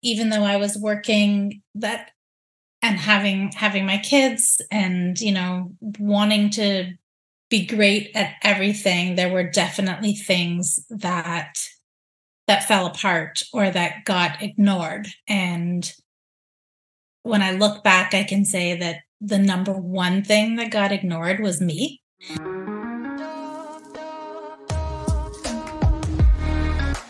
even though I was working that and having my kids and, wanting to be great at everything, there were definitely things that fell apart or that got ignored. And when I look back, I can say that the number one thing that got ignored was me.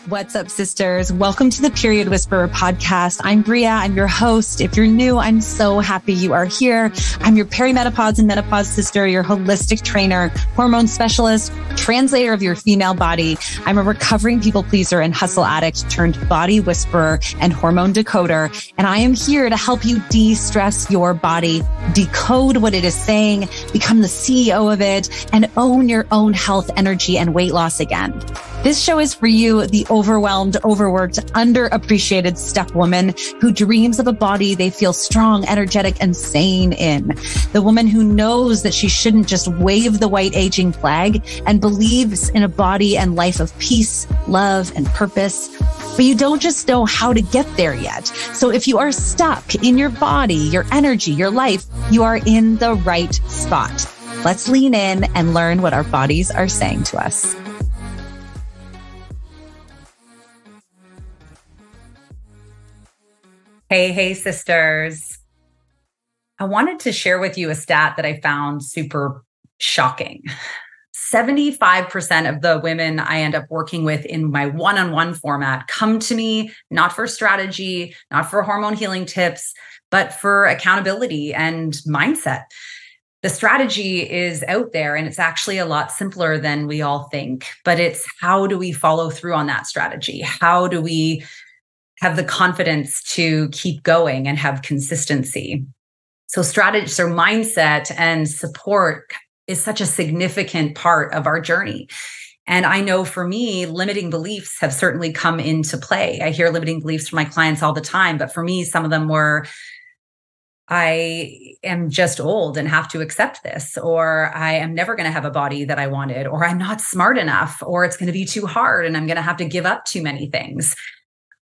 What's up, sisters? Welcome to the Period Whisperer podcast. I'm Bria. I'm your host. If you're new, I'm so happy you are here. I'm your perimenopause and menopause sister, your holistic trainer, hormone specialist, translator of your female body. I'm a recovering people pleaser and hustle addict turned body whisperer and hormone decoder. And I am here to help you de-stress your body, decode what it is saying, become the CEO of it, and own your own health, energy, and weight loss again. This show is for you, the overwhelmed, overworked, underappreciated step woman who dreams of a body they feel strong, energetic, and sane in. The woman who knows that she shouldn't just wave the white aging flag and believes in a body and life of peace, love, and purpose. But you don't just know how to get there yet. So if you are stuck in your body, your energy, your life, you are in the right spot. Let's lean in and learn what our bodies are saying to us. Hey, sisters. I wanted to share with you a stat that I found super shocking. 75% of the women I end up working with in my one-on-one format come to me not for strategy, not for hormone healing tips, but for accountability and mindset. The strategy is out there and it's actually a lot simpler than we all think, but it's how do we follow through on that strategy? How do we have the confidence to keep going and have consistency? So mindset and support is such a significant part of our journey. And I know for me, limiting beliefs have certainly come into play. I hear limiting beliefs from my clients all the time, but for me, some of them were, I am just old and have to accept this, or I am never going to have a body that I wanted, or I'm not smart enough, or it's going to be too hard and I'm going to have to give up too many things.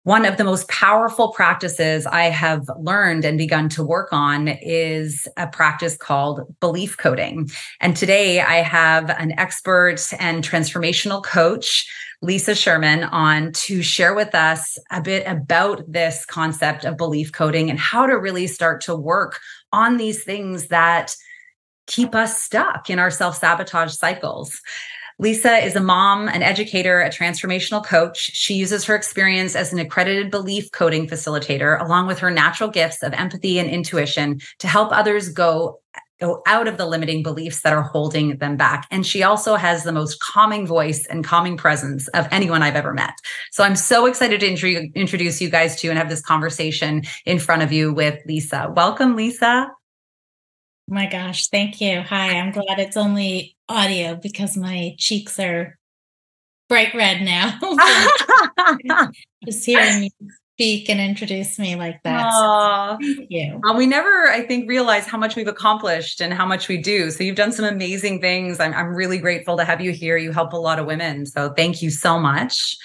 One of the most powerful practices I have learned and begun to work on is a practice called belief coding. And today I have an expert and transformational coach, Lisa Sherman, on to share with us a bit about this concept of belief coding and how to really start to work on these things that keep us stuck in our self-sabotage cycles. Lisa is a mom, an educator, a transformational coach. She uses her experience as an accredited belief coding facilitator, along with her natural gifts of empathy and intuition, to help others go out of the limiting beliefs that are holding them back. And she also has the most calming voice and calming presence of anyone I've ever met. So I'm so excited to introduce you guys to and have this conversation in front of you with Lisa. Welcome, Lisa. Oh my gosh, thank you. Hi, I'm glad it's only audio because my cheeks are bright red now. Just hearing you speak and introduce me like that. So thank you. We never, I think, realize how much we've accomplished and how much we do. So you've done some amazing things. I'm really grateful to have you here. You help a lot of women. So thank you so much.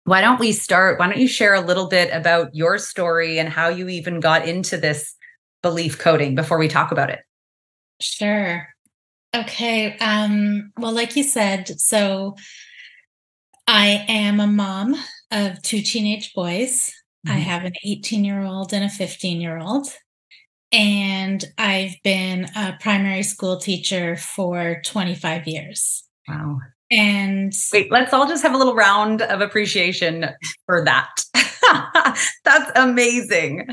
Why don't we start? Why don't you share a little bit about your story and how you even got into this belief coding before we talk about it? Sure. Okay. Well, like you said, so I am a mom of two teenage boys. Mm-hmm. I have an 18-year-old and a 15-year-old. And I've been a primary school teacher for 25 years. Wow. And wait, let's all just have a little round of appreciation for that. That's amazing.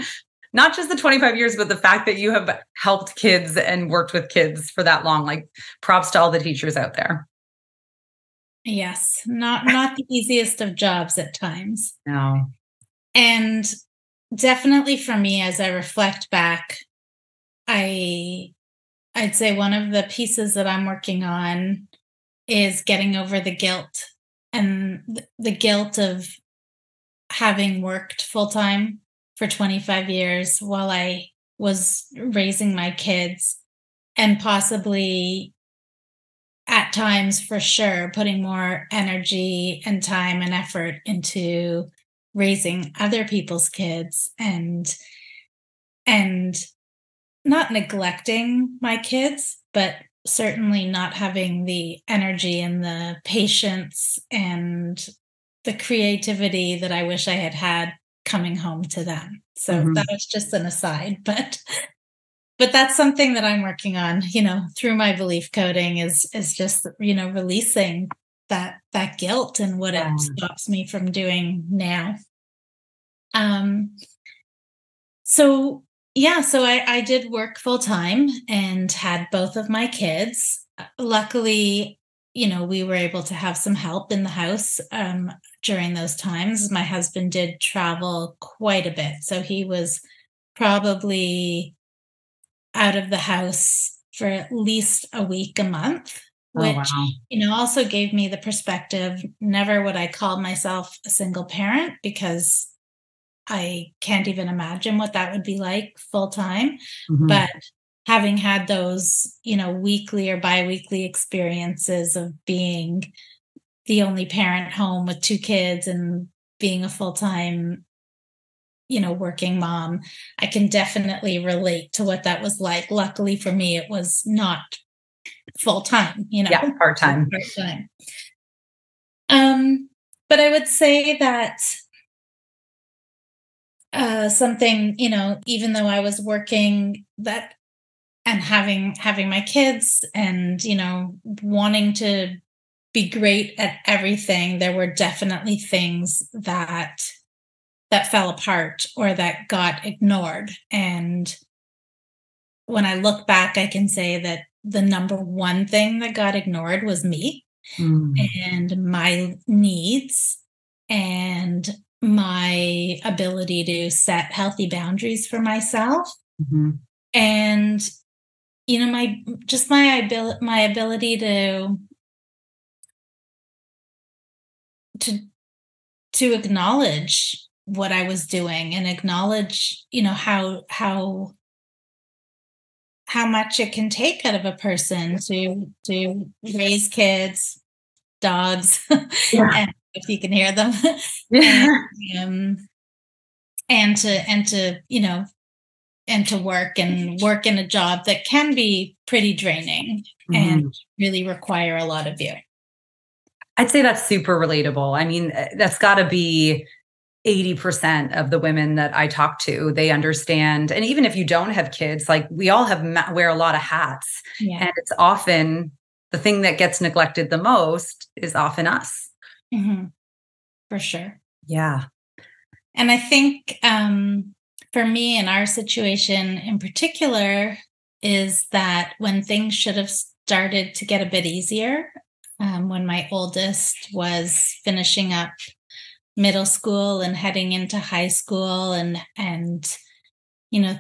Not just the 25 years, but the fact that you have helped kids and worked with kids for that long. Like, props to all the teachers out there. Yes. Not the easiest of jobs at times. No. And definitely for me, as I reflect back, I'd say one of the pieces that I'm working on is getting over the guilt and the guilt of having worked full-time for 25 years while I was raising my kids, and possibly at times, for sure, putting more energy and time and effort into raising other people's kids and not neglecting my kids, but certainly not having the energy and the patience and the creativity that I wish I had had coming home to them. So that Mhm. was just an aside, but that's something that I'm working on, through my belief coding is just, releasing that guilt and what it Yeah. stops me from doing now. Um so yeah, so I did work full time and had both of my kids. Luckily, we were able to have some help in the house during those times. My husband did travel quite a bit, so he was probably out of the house for at least a week, a month, Oh, which, wow. also gave me the perspective. Never would I call myself a single parent because I can't even imagine what that would be like full time. Mhm. But having had those, weekly or biweekly experiences of being the only parent home with two kids and being a full time, working mom, I can definitely relate to what that was like. Luckily for me, it was not full time, Yeah, part-time. part time. But I would say that something, even though I was working that and having my kids and, wanting to be great at everything, there were definitely things that fell apart or that got ignored. And when I look back, I can say that the number one thing that got ignored was me Mm. and my needs and my ability to set healthy boundaries for myself Mhm. and my ability to to acknowledge what I was doing and acknowledge how much it can take out of a person to raise kids, dogs, Yeah. and if you can hear them, and Yeah. um, and to work in a job that can be pretty draining and Mhm. really require a lot of you. I'd say that's super relatable. I mean, that's gotta be 80% of the women that I talk to, they understand. And even if you don't have kids, like we all wear a lot of hats. Yeah. And it's often the thing that gets neglected the most is often us. Mhm. For sure. Yeah. And I think for me in our situation in particular is that when things should have started to get a bit easier, when my oldest was finishing up middle school and heading into high school and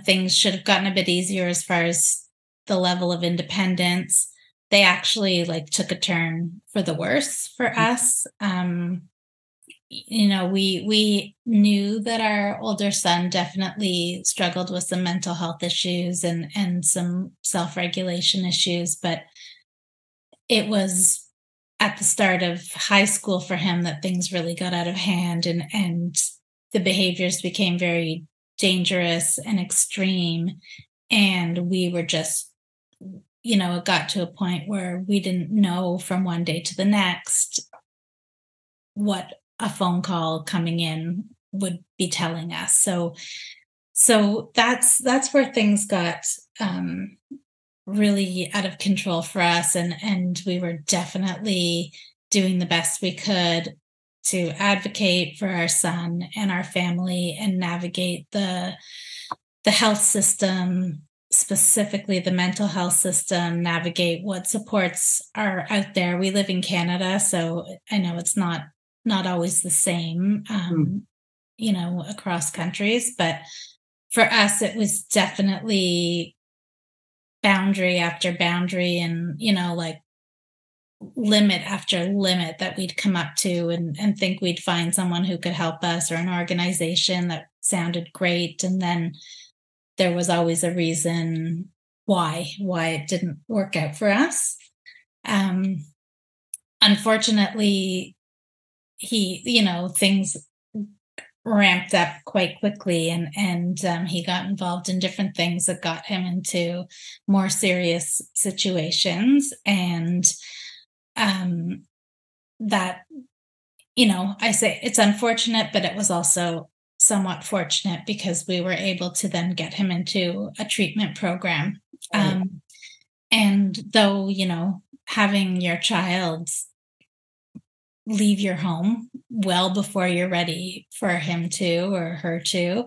things should have gotten a bit easier as far as the level of independence, they actually like took a turn for the worse for us. We knew that our older son definitely struggled with some mental health issues and some self-regulation issues, but it was at the start of high school for him that things really got out of hand and the behaviors became very dangerous and extreme, and we were just, it got to a point where we didn't know from one day to the next what a phone call coming in would be telling us. So that's where things got really out of control for us, and we were definitely doing the best we could to advocate for our son and our family and navigate the health system, specifically the mental health system, navigate what supports are out there. We live in Canada, so I know it's not always the same, Mm. across countries, but for us, it was definitely boundary after boundary and, like limit after limit that we'd come up to and think we'd find someone who could help us or an organization that sounded great. And then there was always a reason why it didn't work out for us. Um, Unfortunately, things ramped up quite quickly, and he got involved in different things that got him into more serious situations. And that, I say it's unfortunate, but it was also somewhat fortunate because we were able to then get him into a treatment program. Right. And though, having your child leave your home well before you're ready for him to or her to,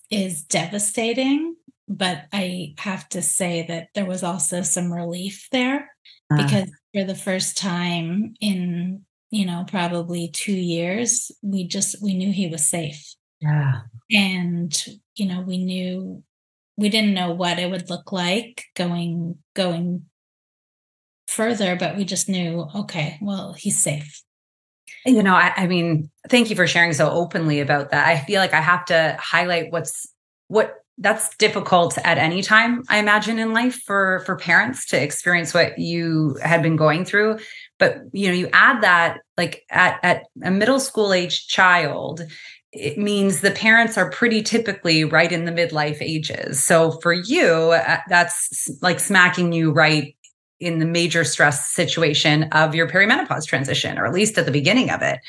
is devastating. But I have to say that there was also some relief there, Uh, because for the first time in, probably 2 years, we knew he was safe. yeah. And, we didn't know what it would look like going further, but we just knew, okay, well, he's safe. I mean, thank you for sharing so openly about that. I feel like I have to highlight what that's difficult at any time, I imagine, in life for parents to experience what you had been going through. But you add that, like, at a middle school age child, it means the parents are pretty typically right in the midlife ages. So for you, that's like smacking you right in the major stress situation of your perimenopause transition, or at least at the beginning of it.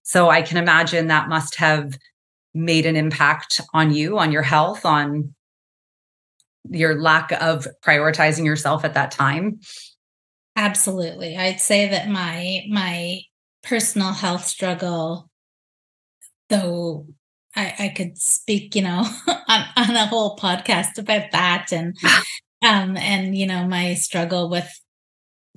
So I can imagine that must have made an impact on you, on your health, on your lack of prioritizing yourself at that time. Absolutely. I'd say that my personal health struggle, though I could speak, on a whole podcast about that, and my struggle with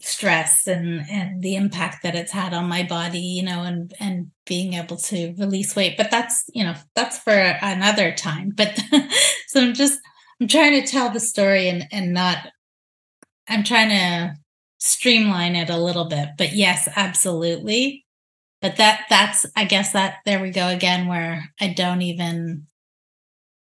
stress and the impact that it's had on my body, and being able to release weight. But that's for another time. But so I'm trying to tell the story, and not I'm trying to streamline it a little bit. But yes, absolutely. But that's I guess that there we go again, where I don't even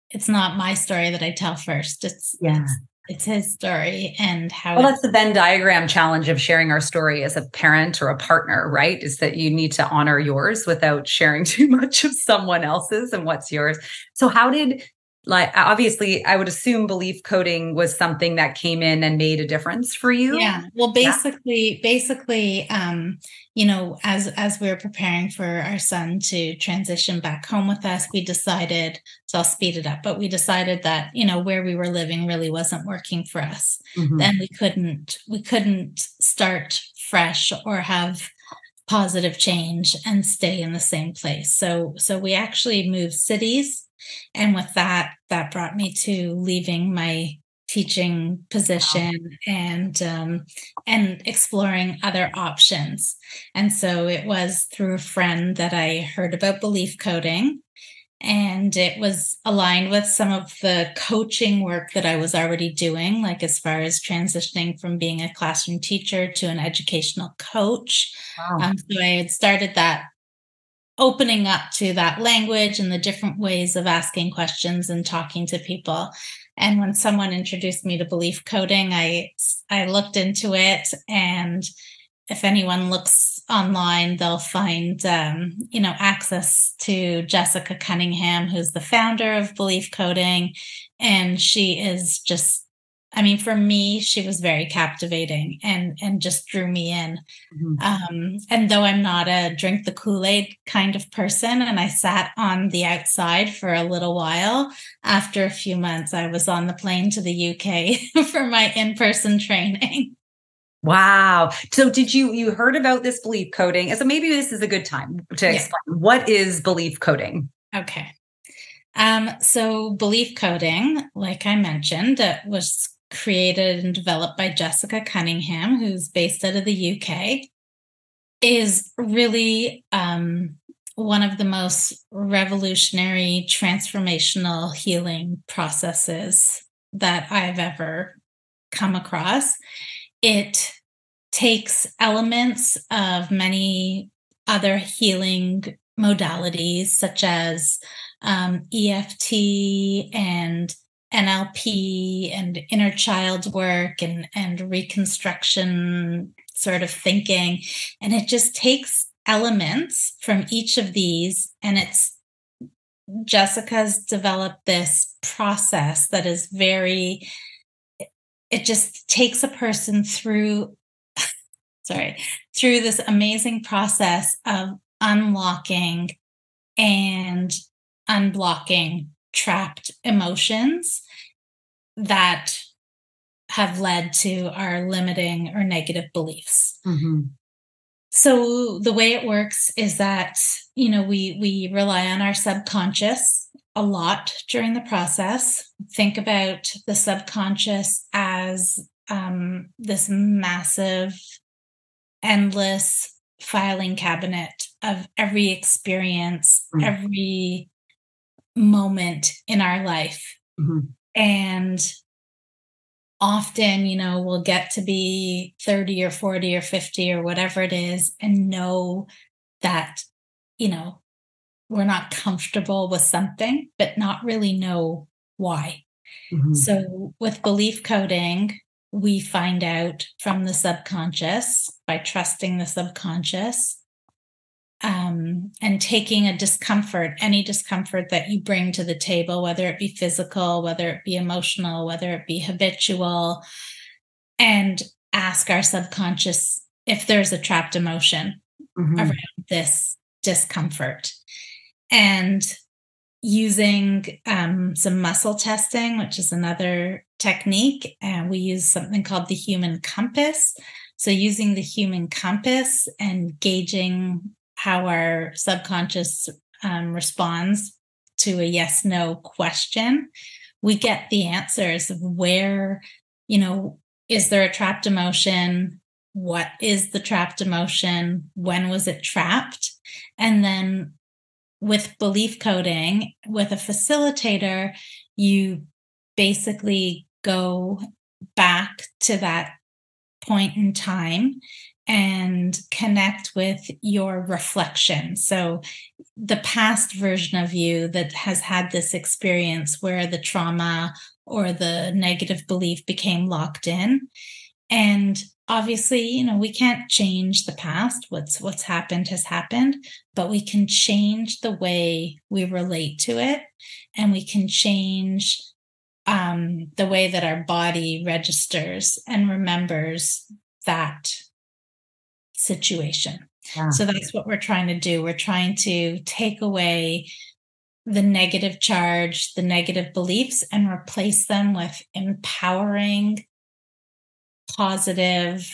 it's not my story that I tell first. It's Yeah. it's it's his story and how Well, it. that's the Venn diagram challenge of sharing our story as a parent or a partner, right? Is that you need to honor yours without sharing too much of someone else's and what's yours. So how did, like, obviously I would assume belief coding was something that came in and made a difference for you. Yeah. Well, Yeah. basically, as we were preparing for our son to transition back home with us, we decided, so I'll speed it up, but we decided that, where we were living really wasn't working for us. Mhm. Then we couldn't start fresh or have positive change and stay in the same place. So we actually moved cities. And with that brought me to leaving my teaching position, and exploring other options. And so it was through a friend that I heard about belief coding, and it was aligned with some of the coaching work that I was already doing, like as far as transitioning from being a classroom teacher to an educational coach. Wow. So I had started that, opening up to that language and the different ways of asking questions and talking to people. And when someone introduced me to belief coding, I looked into it, and if anyone looks online, they'll find access to Jessica Cunningham, who's the founder of Belief Coding, and she is just. I mean, for me, she was very captivating and just drew me in. Mhm. And though I'm not a drink the Kool-Aid kind of person, and I sat on the outside for a little while, after a few months, I was on the plane to the UK for my in-person training. Wow. So did you heard about this belief coding? So maybe this is a good time to Yeah. explain what is belief coding. Okay. So belief coding, like I mentioned, that was created and developed by Jessica Cunningham, who's based out of the UK, is really one of the most revolutionary transformational healing processes that I've ever come across. It takes elements of many other healing modalities, such as EFT and NLP and inner child work and reconstruction sort of thinking. And it just takes elements from each of these, and Jessica's developed this process that is it just takes a person through, through this amazing process of unlocking and unblocking trapped emotions that have led to our limiting or negative beliefs. Mm-hmm. So the way it works is that, we rely on our subconscious a lot during the process. Think about the subconscious as this massive, endless filing cabinet of every experience, Mm-hmm. every moment in our life. Mm-hmm. And often, we'll get to be 30 or 40 or 50 or whatever it is and know that, we're not comfortable with something, but not really know why. Mm-hmm. So with belief coding, we find out from the subconscious by trusting the subconscious, and taking any discomfort that you bring to the table, whether it be physical, whether it be emotional, whether it be habitual, and ask our subconscious if there's a trapped emotion Mm-hmm. around this discomfort. And using some muscle testing, which is another technique, and we use something called the human compass. So using the human compass and gauging how our subconscious responds to a yes/no question, we get the answers of where, is there a trapped emotion? What is the trapped emotion? When was it trapped? And then with belief coding, with a facilitator, you basically go back to that point in time and connect with your reflection. So the past version of you that has had this experience where the trauma or the negative belief became locked in. And obviously, we can't change the past. What's happened has happened, but we can change the way we relate to it, and we can change the way that our body registers and remembers that situation. Yeah. So that's what we're trying to do. We're trying to take away the negative charge, the negative beliefs, and replace them with empowering, positive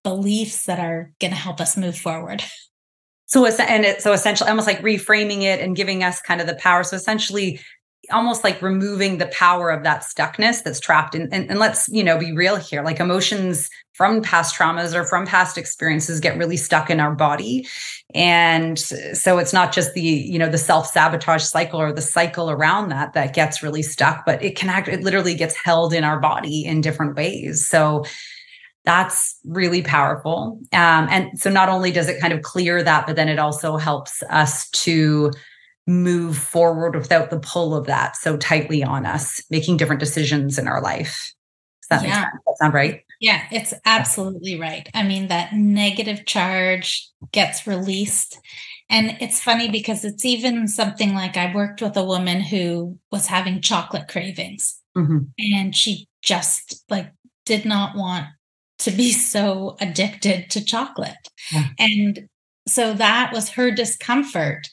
beliefs that are going to help us move forward. So essentially almost like reframing it and giving us kind of the power. So essentially almost like removing the power of that stuckness that's trapped in. And let's, be real here, like emotions from past traumas or from past experiences get really stuck in our body. And so it's not just the self-sabotage cycle or the cycle around that gets really stuck, but it literally gets held in our body in different ways. So that's really powerful. And so not only does it kind of clear that, but then it also helps us to move forward without the pull of that so tightly on us, making different decisions in our life. Does that make sense? Does that sound right? Yeah, it's absolutely right. I mean, that negative charge gets released. And it's funny because it's even something like I worked with a woman who was having chocolate cravings. Mm-hmm. And she just did not want to be so addicted to chocolate. Yeah. And so that was her discomfort.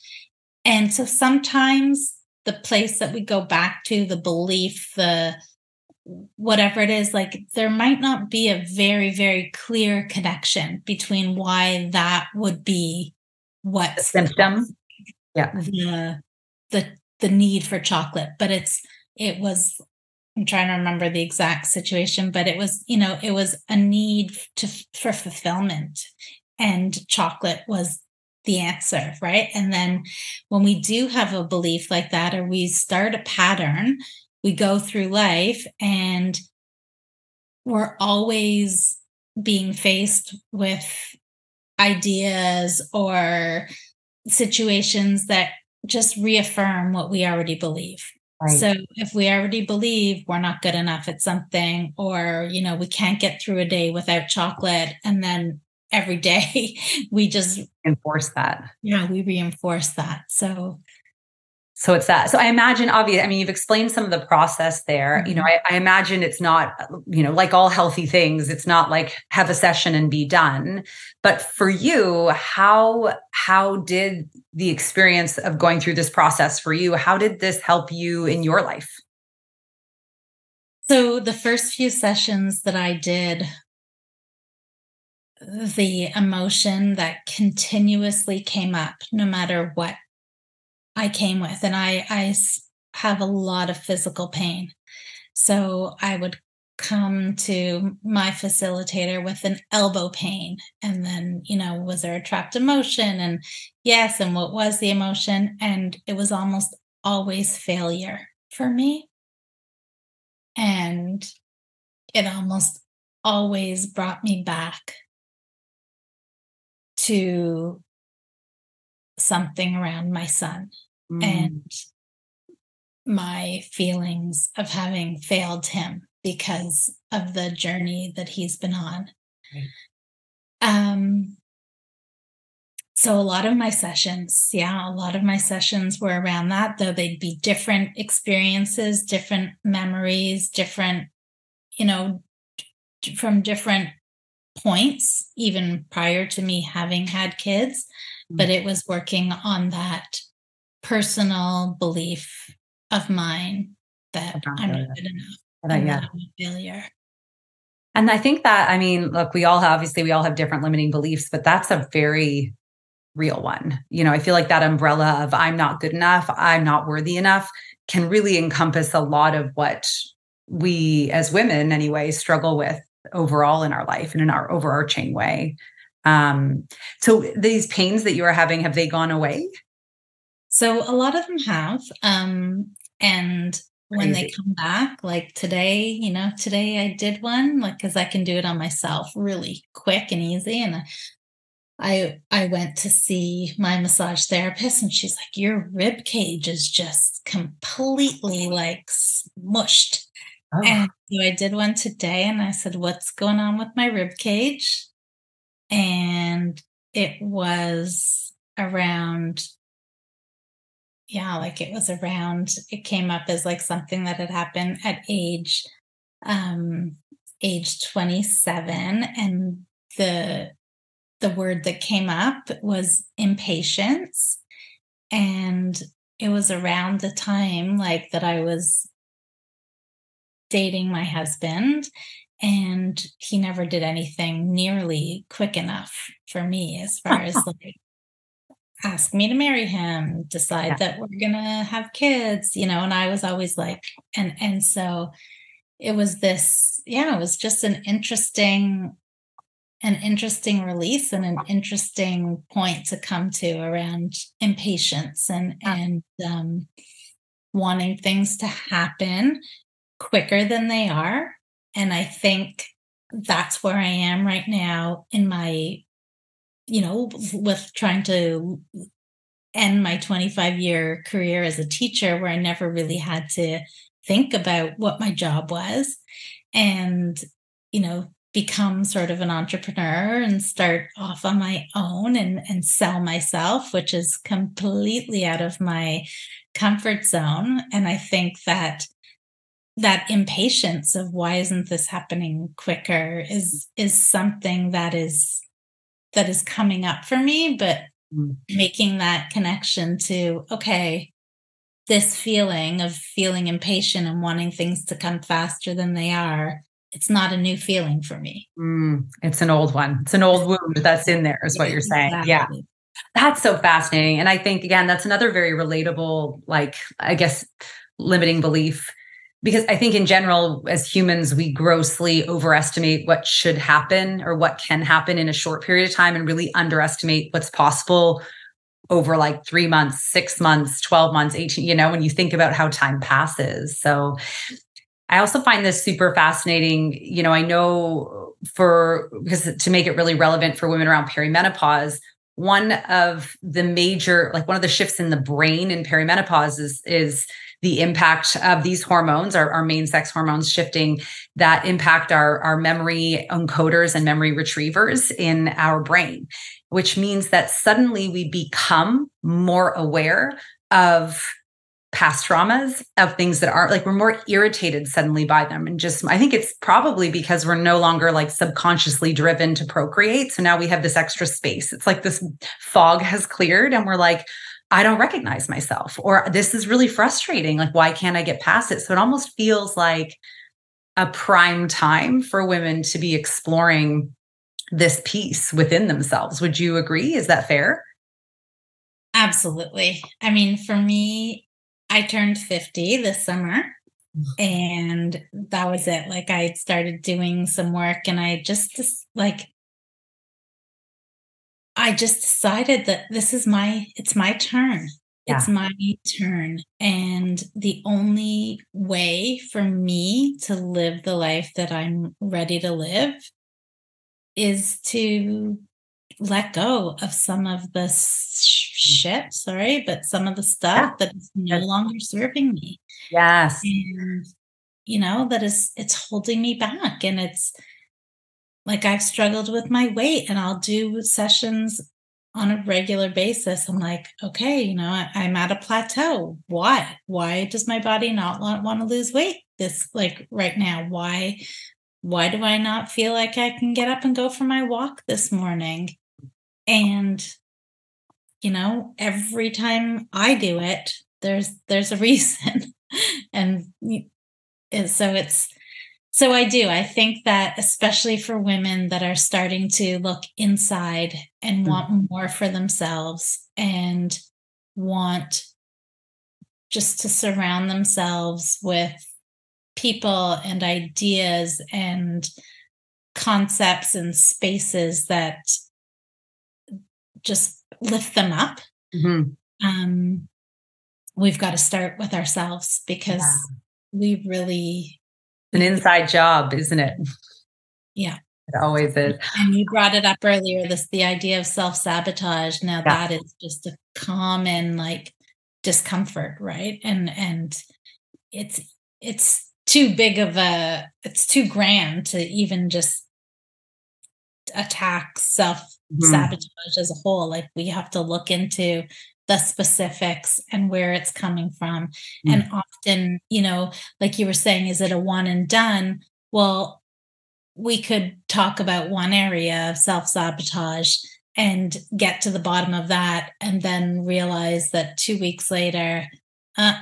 And so sometimes the place that we go back to, the belief, the whatever it is, there might not be a very, very clear connection between why that would be what's the symptom. Yeah. The need for chocolate. But it was, I'm trying to remember the exact situation, but it was, it was a need for fulfillment, and chocolate was the answer, right? And then when we do have a belief like that, or we start a pattern, we go through life and we're always being faced with ideas or situations that just reaffirm what we already believe. Right. So if we already believe we're not good enough at something, or, we can't get through a day without chocolate, and then every day. We just enforce that. Yeah, we reinforce that. So it's that. So I imagine, obviously, I mean, you've explained some of the process there. Mhm. I imagine it's not, like all healthy things, it's not like have a session and be done. But for you, how did the experience of going through this process for you, how did this help you in your life? So the first few sessions that I did, the emotion that continuously came up, no matter what I came with, and have a lot of physical pain. So I would come to my facilitator with an elbow pain. And then, was there a trapped emotion? And yes, and what was the emotion? And it was almost always failure for me. And it almost always brought me back to something around my son Mm, and my feelings of having failed him because of the journey that he's been on. right. Um, so a lot of my sessions were around that, though they'd be different experiences, different memories, different, you know, from different points, even prior to me having had kids. Mm, But it was working on that personal belief of mine that around I'm not failure. good enough and that Yeah. I'm a failure. And I think that, I mean, look, we all have different limiting beliefs, but that's a very real one. I feel like that umbrella of I'm not good enough, I'm not worthy enough can really encompass a lot of what we as women anyway struggle with overall in our life and in our overarching way. So these pains that you are having, have they gone away? So a lot of them have. And when they Crazy. come back, like today, today I did one, like, because I can do it on myself really quick and easy. And I went to see my massage therapist, and she's like, "Your rib cage is just completely like smushed." Oh, And so I did one today, and I said, "What's going on with my rib cage?" And it was around, yeah, like it came up as like something that had happened at um, age 27. And the word that came up was impatience. And it was around the time like that I was dating my husband, and he never did anything nearly quick enough for me, as far as like ask me to marry him, yeah. decide that we're gonna have kids, and I was always like, and so it was this, yeah, it was just an interesting release and an interesting point to come to around impatience and wanting things to happen quicker than they are. And I think that's where I am right now in my, with trying to end my 25-year career as a teacher, where I never really had to think about what my job was, and, become sort of an entrepreneur and start off on my own and sell myself, which is completely out of my comfort zone. And I think that impatience of why isn't this happening quicker is something that is coming up for me, but Mm, making that connection to, okay, this feeling of feeling impatient and wanting things to come faster than they are, it's not a new feeling for me. it's an old one. It's an old wound that's in there, is what Yeah, you're saying. Yeah. exactly. That's so fascinating. And I think, again, that's another very relatable, like, I guess, limiting belief. Because I think in general, as humans, we grossly overestimate what should happen or what can happen in a short period of time and really underestimate what's possible over like 3 months, 6 months, 12 months, 18, when you think about how time passes. So I also find this super fascinating. I know because to make it really relevant for women around perimenopause, one of the shifts in the brain in perimenopause is the impact of these hormones, our main sex hormones shifting, that impact our memory encoders and memory retrievers in our brain, which means that suddenly we become more aware of past traumas, of things that aren't like, we're more irritated suddenly by them. And just, I think it's probably because we're no longer like subconsciously driven to procreate. So now we have this extra space. It's like this fog has cleared and we're like, I don't recognize myself, or this is really frustrating. Like, why can't I get past it? So it almost feels like a prime time for women to be exploring this piece within themselves. Would you agree? Is that fair? Absolutely. I mean, for me, I turned 50 this summer, and that was it. Like, I started doing some work, and I just decided that it's my turn. Yeah. It's my turn. And the only way for me to live the life that I'm ready to live is to let go of some of the shit, sorry, but some of the Yeah. stuff that is no Yes. longer serving me. Yes. And, it's holding me back. And it's like, I've struggled with my weight, and I'll do sessions on a regular basis. I'm like, okay, I'm at a plateau. Why? Why does my body not want to lose weight this, like, right now? Why do I not feel like I can get up and go for my walk this morning? And, every time I do it, there's a reason. and, and so I do. I think that especially for women that are starting to look inside and want more for themselves, and want just to surround themselves with people and ideas and concepts and spaces that just lift them up. Mhm. We've got to start with ourselves, Yeah. because we really, An inside job, isn't it? yeah. It always is. And you brought it up earlier, the idea of self-sabotage. Now Yeah. that is just a common, like, discomfort, right? And it's it's too grand to even just attack Mhm. self-sabotage as a whole. Like, we have to look into the specifics and where it's coming from. Mm. And often, like you were saying, is it a one and done? Well, we could talk about one area of self-sabotage and get to the bottom of that, and then realize that 2 weeks later, uh,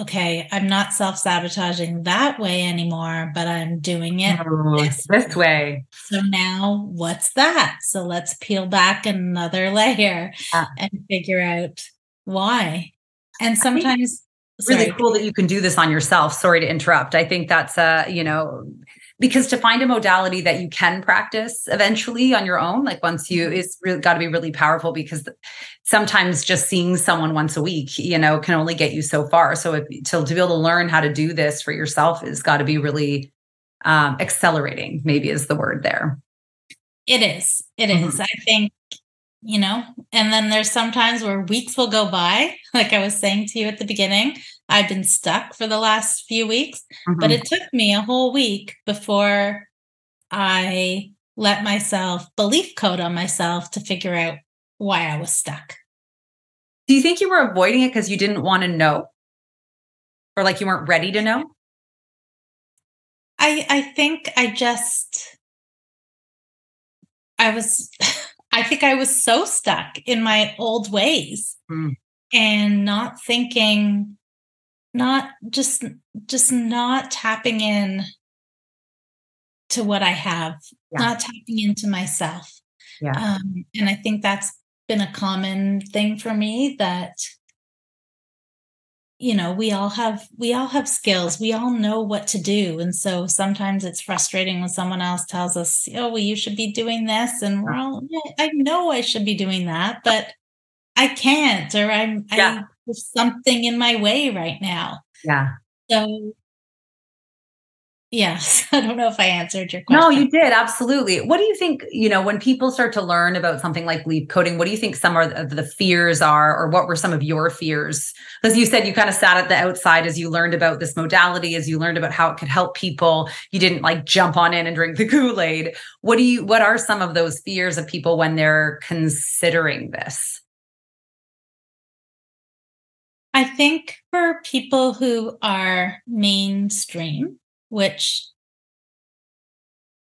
okay, I'm not self-sabotaging that way anymore, but I'm doing it Oh, this this way. way. So now what's that? So let's peel back another layer Uh, and figure out why. And I think sometimes, really sorry, cool that you can do this on yourself. Sorry to interrupt. I think that's because to find a modality that you can practice eventually on your own, like once you, it's really got to be really powerful, because sometimes just seeing someone once a week, can only get you so far. So to be able to learn how to do this for yourself has got to be really accelerating, maybe is the word there. it is. It is. Mhm. I think, and then there's sometimes where weeks will go by. Like I was saying to you at the beginning, I've been stuck for the last few weeks, but Mhm. it took me a whole week before I let myself belief code on myself to figure out why I was stuck. Do you think you were avoiding it because you didn't want to know, or like you weren't ready to know? I think I was I think I was so stuck in my old ways, Mm. and not thinking, not just not tapping in to what I have, Yeah. not tapping into myself. Yeah. And I think that's been a common thing for me, that we all have skills, we all know what to do. And so sometimes it's frustrating when someone else tells us, oh, well, you should be doing this, and we're all, yeah, I know I should be doing that, but I can't, or Yeah. there's something in my way right now. Yeah. So Yes, I don't know if I answered your No, question. you did. Absolutely. What do you think, when people start to learn about something like leap coding, what do you think some of the fears are, or what were some of your fears? Because you said you kind of sat at the outside as you learned about this modality, as you learned about how it could help people. You didn't like jump on in and drink the Kool-Aid. What are some of those fears of people when they're considering this? I think for people who are mainstream, which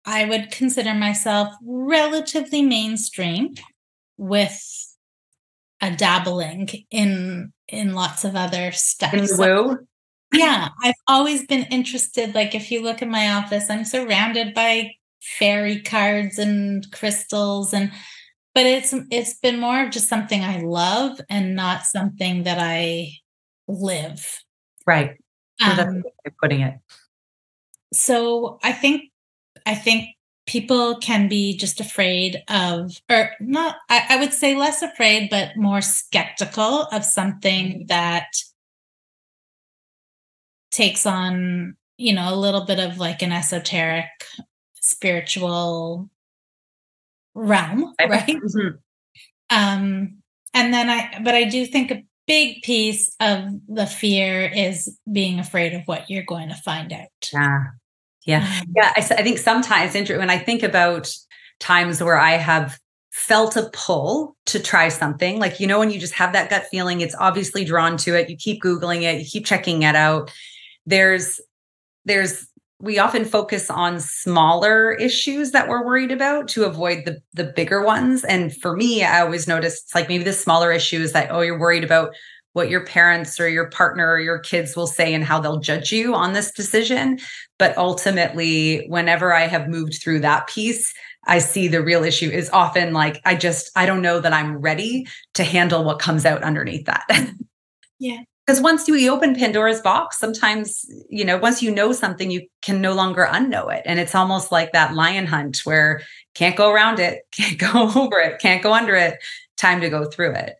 I would consider myself relatively mainstream with a dabbling in lots of other In stuff. the So woo? yeah, I've always been interested. Like if you look in my office, I'm surrounded by fairy cards and crystals but it's been more of just something I love and not something that I live. Right. Oh, that's a Um good way of putting it. so I think people can be just afraid of, or not, I would say less afraid, but more skeptical of something that takes on, a little bit of like an esoteric spiritual realm, right? Mhm. Um, but I do think a big piece of the fear is being afraid of what you're going to find out. Yeah. Yeah. Um, Yeah. I think sometimes when I think about times where I have felt a pull to try something, like, when you just have that gut feeling, it's obviously drawn to it. You keep Googling it, you keep checking it out. There's, there's, we often focus on smaller issues that we're worried about to avoid the bigger ones. And for me, I always notice it's like maybe the smaller issues that, oh, you're worried about what your parents or your partner or your kids will say and how they'll judge you on this decision. But ultimately, whenever I have moved through that piece, I see the real issue is often like, I don't know that I'm ready to handle what comes out underneath that. yeah. Because once you open Pandora's box, sometimes, once you know something, you can no longer unknow it. And it's almost like that lion hunt where can't go around it, can't go over it, can't go under it, time to go through it.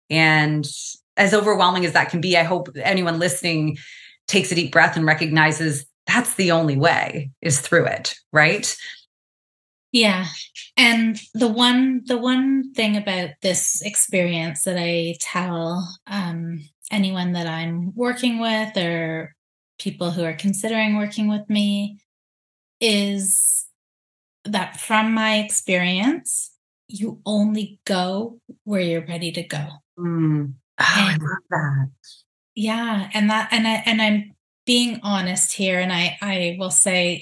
And as overwhelming as that can be, I hope anyone listening takes a deep breath and recognizes that's the only way is through it, right? Yeah. And the one thing about this experience that I tell anyone that I'm working with or people who are considering working with me is that from my experience, you only go where you're ready to go. Mm. Oh, I And love that. yeah, I'm being honest here, and I will say,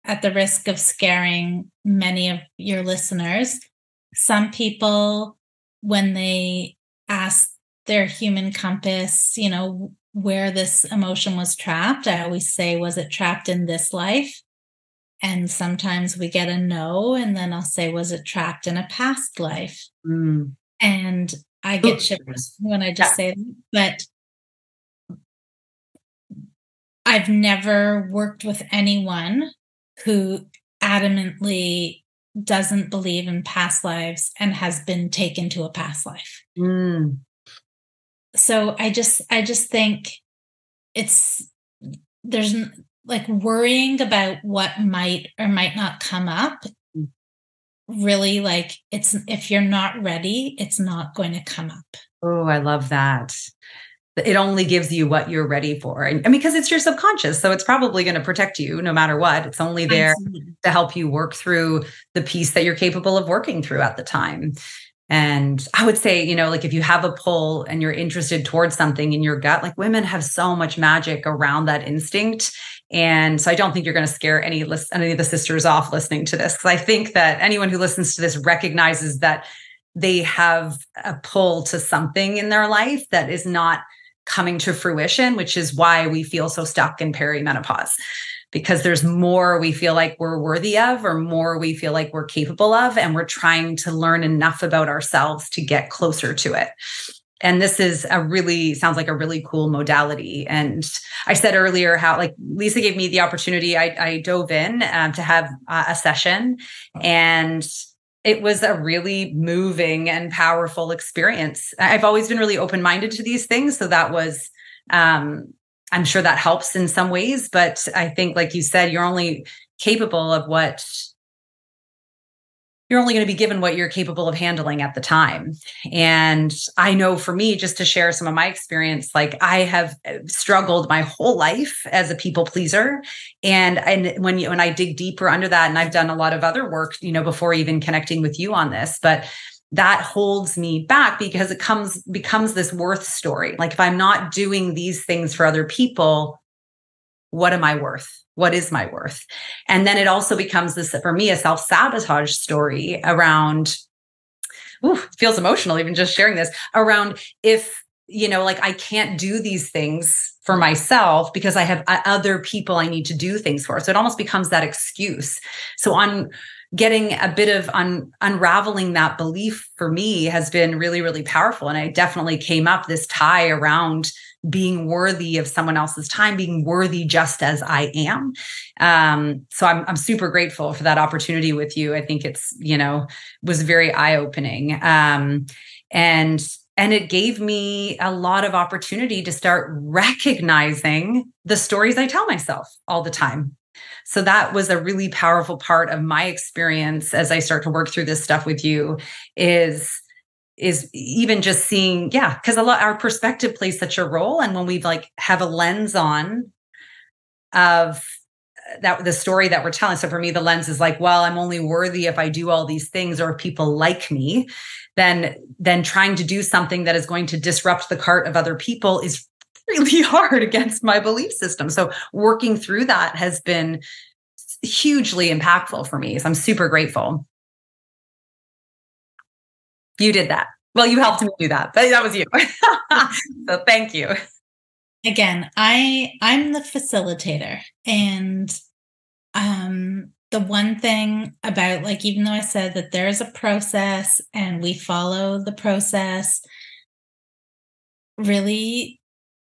at the risk of scaring many of your listeners, some people, when they ask their human compass, where this emotion was trapped, I always say, was it trapped in this life? And sometimes we get a no, and then I'll say, was it trapped in a past life? Mm. And I get Ooh. shivers when I just Yeah. say that. But I've never worked with anyone who adamantly doesn't believe in past lives and has been taken to a past life. Mm. So I just think it's like worrying about what might or might not come up. Really, like it's if you're not ready, it's not going to come up. Oh, I love that. It only gives you what you're ready for. And because it's your subconscious, so it's probably going to protect you no matter what. It's only there Absolutely. to help you work through the piece that you're capable of working through at the time. And I would say, like if you have a pull and you're interested towards something in your gut, like women have so much magic around that instinct. And so I don't think you're going to scare any of the sisters off listening to this. Because I think that anyone who listens to this recognizes that they have a pull to something in their life that is not coming to fruition, which is why we feel so stuck in perimenopause, because there's more we feel like we're worthy of, or more we feel like we're capable of. And we're trying to learn enough about ourselves to get closer to it. And this is sounds like a really cool modality. And I said earlier how like Lisa gave me the opportunity. I dove in to have a session, and it was a really moving and powerful experience. I've always been really open-minded to these things. So that was I'm sure that helps in some ways, but I think, like you said, you're only capable of what you're only going to be given what you're capable of handling at the time. And I know for me, just to share some of my experience, like I have struggled my whole life as a people pleaser. And when I dig deeper under that, and I've done a lot of other work, before even connecting with you on this, but that holds me back because it becomes this worth story. Like if I'm not doing these things for other people, what am I worth? What is my worth? And then it also becomes this, for me, a self-sabotage story around, it feels emotional even just sharing this, around if, like I can't do these things for myself because I have other people I need to do things for. So it almost becomes that excuse. So I'm getting a bit of unraveling that belief for me has been really, really powerful. And I definitely came up this tie around being worthy of someone else's time, being worthy just as I am. So I'm super grateful for that opportunity with you. I think was very eye-opening. And it gave me a lot of opportunity to start recognizing the stories I tell myself all the time. So that was a really powerful part of my experience as I start to work through this stuff with you is even just seeing, because our perspective plays such a role. And when we have a lens on of that, the story that we're telling. So for me, the lens is like, well, I'm only worthy if I do all these things or if people like me, then trying to do something that is going to disrupt the cart of other people is really hard against my belief system. So working through that has been hugely impactful for me. So I'm super grateful. You did that. Well, you helped me do that, but that was you. So thank you. Again, I'm the facilitator. And the one thing about, even though I said that there's a process and we follow the process, really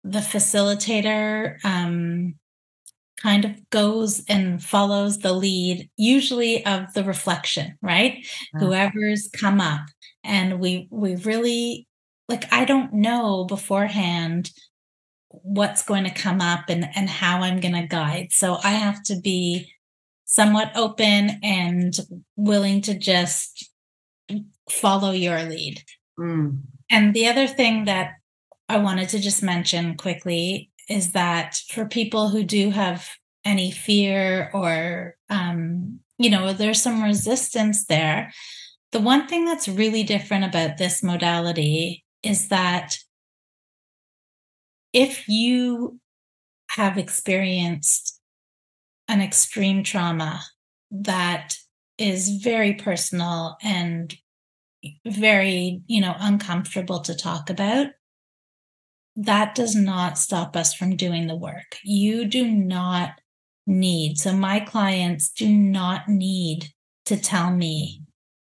the facilitator kind of goes and follows the lead, usually of the reflection, right? Whoever's come up. And we really, I don't know beforehand what's going to come up and how I'm going to guide. So I have to be somewhat open and willing to just follow your lead. And the other thing that I wanted to just mention quickly is that for people who do have any fear or, there's some resistance there. The one thing that's really different about this modality is that if you have experienced an extreme trauma that is very personal and very, uncomfortable to talk about, that does not stop us from doing the work. You do not need, so my clients do not need to tell me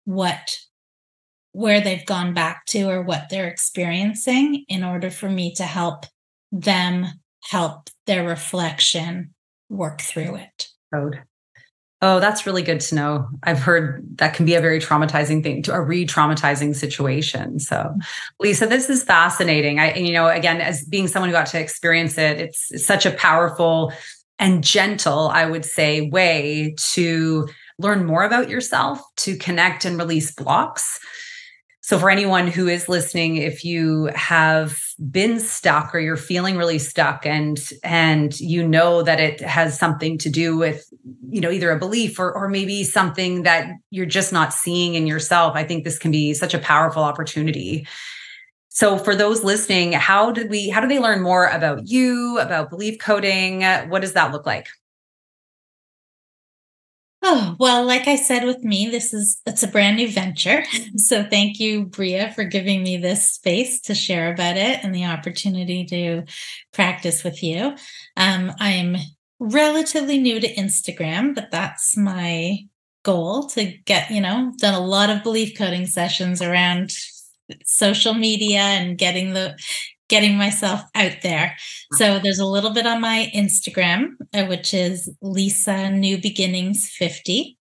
where they've gone back to or what they're experiencing in order for me to help them help their reflection work through it. Oh, that's really good to know. I've heard that can be a very traumatizing thing, a re-traumatizing situation. So, Lisa, this is fascinating. Again, as being someone who got to experience it, it's such a powerful and gentle, I would say, way to learn more about yourself, to connect and release blocks. So for anyone who is listening, if you have been stuck or you're feeling really stuck and you know that it has something to do with, either a belief or maybe something that you're just not seeing in yourself, I think this can be such a powerful opportunity. So for those listening, how do they learn more about you, about belief coding? What does that look like? Oh, well, like I said, with me, it's a brand new venture. So thank you, Bria, for giving me this space to share about it and the opportunity to practice with you. I'm relatively new to Instagram, but that's my goal to get, done a lot of belief coding sessions around social media and getting myself out there. So there's a little bit on my Instagram, which is Lisa New Beginnings 50.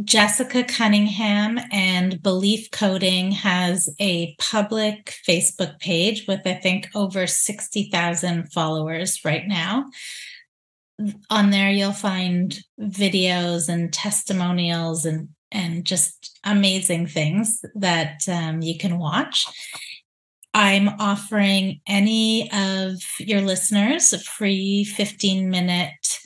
Jessica Cunningham and Belief Coding has a public Facebook page with, I think, over 60,000 followers right now. On there, you'll find videos and testimonials and just amazing things that you can watch. I'm offering any of your listeners a free 15-minute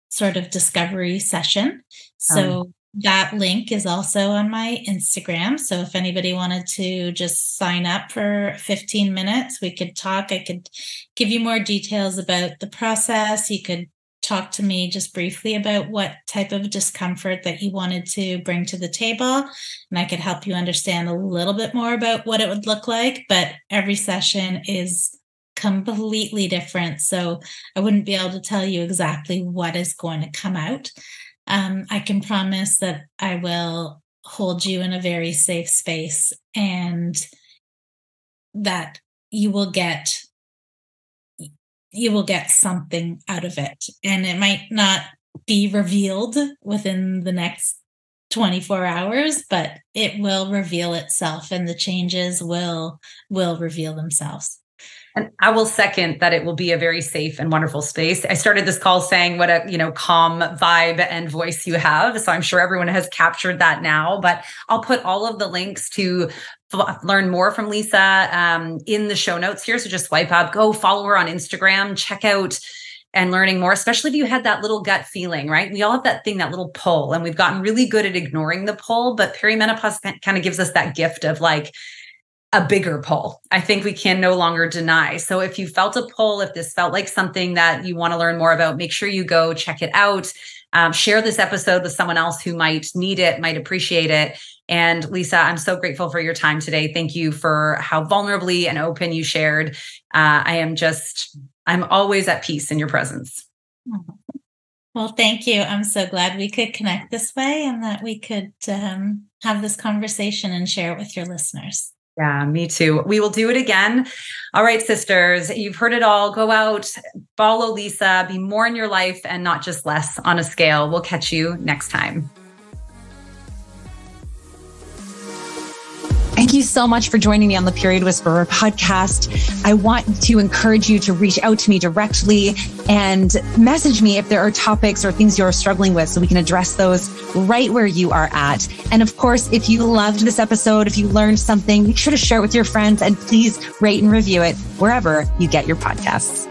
sort of discovery session. So that link is also on my Instagram. So if anybody wanted to just sign up for 15 minutes, we could talk. I could give you more details about the process. You could talk to me just briefly about what type of discomfort that you wanted to bring to the table. And I could help you understand a little bit more about what it would look like. But every session is completely different. So I wouldn't be able to tell you exactly what is going to come out. I can promise that I will hold you in a very safe space and that you will get something out of it. And it might not be revealed within the next 24 hours, but it will reveal itself and the changes will reveal themselves. And I will second that it will be a very safe and wonderful space. I started this call saying what a calm vibe and voice you have. So I'm sure everyone has captured that now, but I'll put all of the links to learn more from Lisa in the show notes here. So just swipe up, go follow her on Instagram, check out and learning more, especially if you had that little gut feeling, right? We all have that thing, that little pull, and we've gotten really good at ignoring the pull, but perimenopause kind of gives us that gift of like a bigger pull. I think we can no longer deny. So if you felt a pull, if this felt like something that you want to learn more about, make sure you go check it out. Share this episode with someone else who might need it, might appreciate it. And Lisa, I'm so grateful for your time today. Thank you for how vulnerably and open you shared. I'm always at peace in your presence. Well, thank you. I'm so glad we could connect this way and that we could have this conversation and share it with your listeners. Yeah, me too. We will do it again. All right, sisters, you've heard it all. Go out, follow Lisa, be more in your life and not just less on a scale. We'll catch you next time. Thank you so much for joining me on the Period Whisperer podcast. I want to encourage you to reach out to me directly and message me if there are topics or things you're struggling with so we can address those right where you are at. And of course, if you loved this episode, if you learned something, make sure to share it with your friends and please rate and review it wherever you get your podcasts.